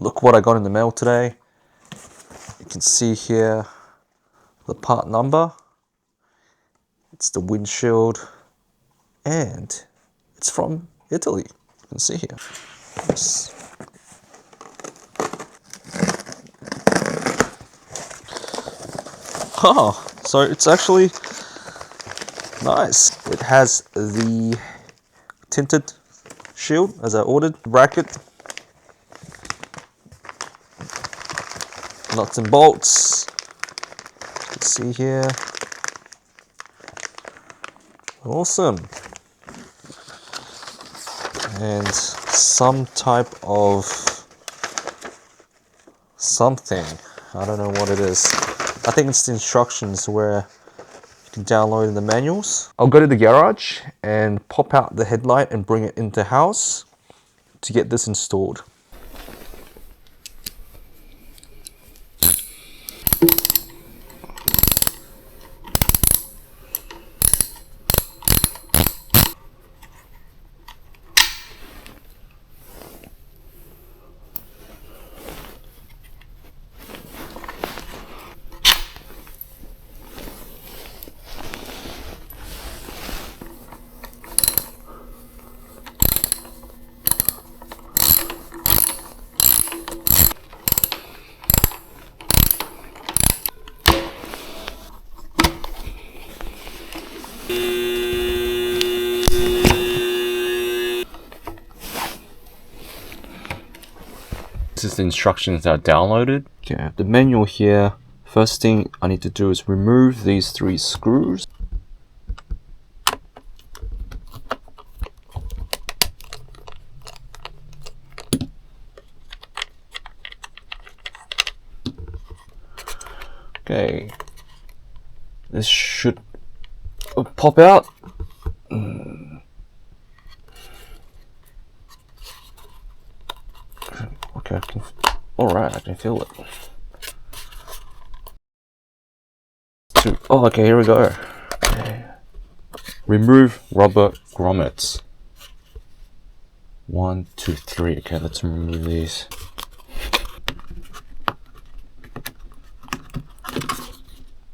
look what I got in the mail today. You can see here the part number. It's the windshield, and it's from Italy. You can see here. Yes. Oh, so it's actually nice. It has the tinted shield as I ordered, bracket, nuts and bolts. You can see here. Awesome. And some type of something. I don't know what it is. I think it's the instructions where you can download in the manuals. I'll go to the garage and pop out the headlight and bring it into house to get this installed. This is the instructions that are downloaded. Okay, I have the manual here. First thing I need to do is remove these 3 screws. Okay, this should pop out. Okay, alright, I can feel it. Oh, okay, here we go. Okay. Remove rubber grommets. 1, 2, 3. Okay, let's remove these.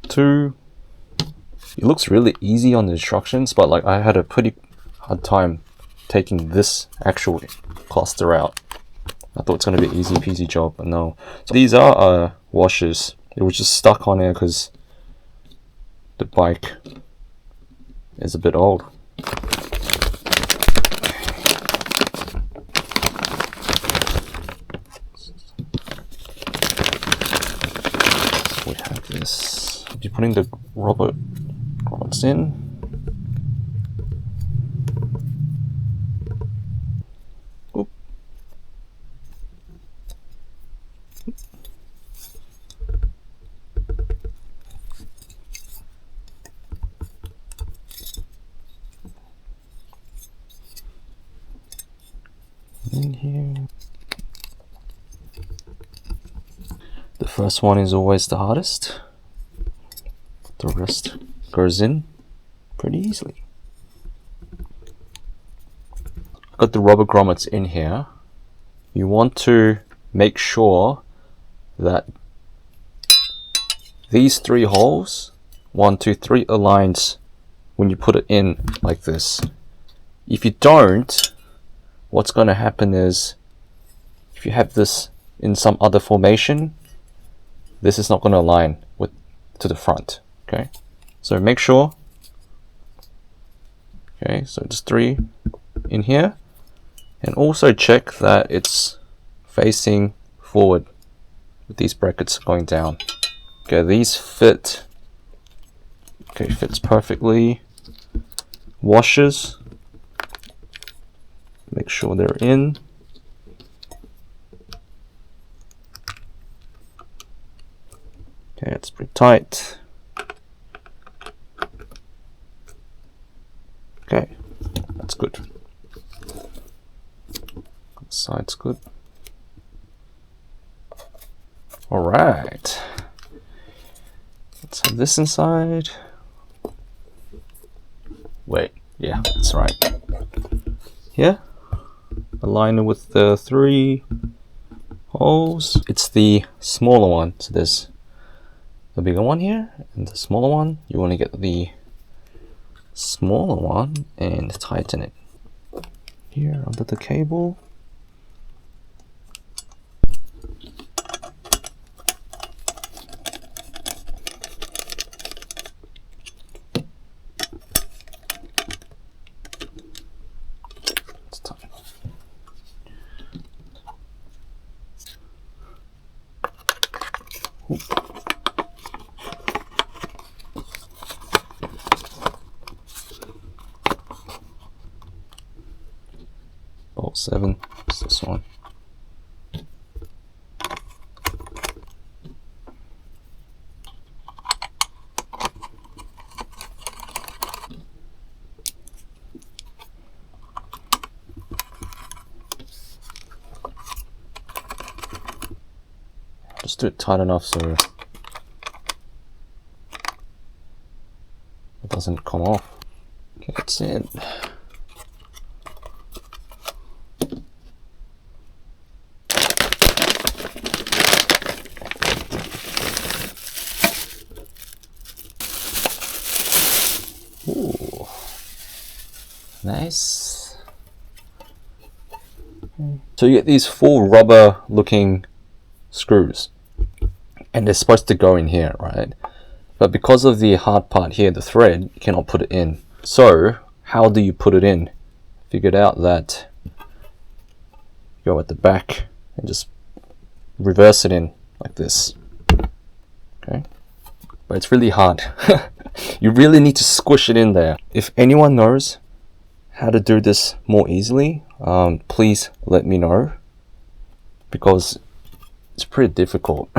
2. It looks really easy on the instructions, but like I had a pretty hard time taking this actual cluster out. I thought it's going to be an easy peasy job, but no. So these are washers. It was just stuck on there because the bike is a bit old. So we have this. You're putting the rubber grommets in. In here. The first one is always the hardest. The rest goes in pretty easily. Got the rubber grommets in here. You want to make sure that these 3 holes, 1, 2, 3, aligns when you put it in like this. If you don't, what's going to happen is, if you have this in some other formation, this is not going to align to the front. Okay, so make sure. Okay, so just 3 in here, and also check that it's facing forward with these brackets going down. Okay, these fit. Okay, fits perfectly. Washers, make sure they're in. Okay, it's pretty tight. Okay, that's good. This side's good. All right. Let's have this inside. Wait, yeah, that's right. Here, align it with the 3 holes. It's the smaller one. So there's the bigger one here and the smaller one. You want to get the smaller one and tighten it here under the cable. Bolt 7 is this one. Just do it tight enough so it doesn't come off. Okay, that's it. Ooh, nice. So you get these 4 rubber looking screws and they're supposed to go in here, right? But because of the hard part here, the thread, you cannot put it in. So how do you put it in? Figured out that go at the back and just reverse it in like this. Okay, but it's really hard. You really need to squish it in there. If anyone knows how to do this more easily, please let me know, because it's pretty difficult.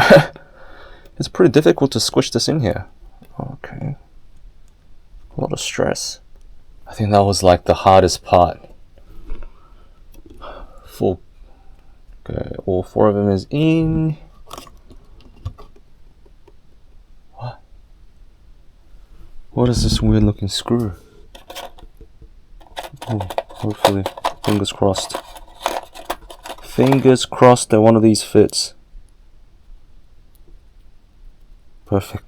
It's pretty difficult to squish this in here. Okay, a lot of stress. I think that was like the hardest part. Okay, all 4 of them is in. What is this weird looking screw? Oh, hopefully, fingers crossed. Fingers crossed that one of these fits. Perfect.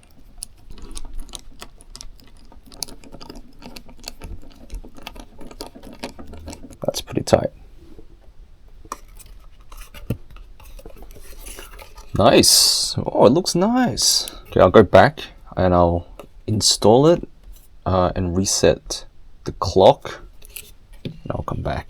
That's pretty tight. Nice. Oh, it looks nice. Okay, I'll go back and I'll install it and reset the clock, and I'll come back.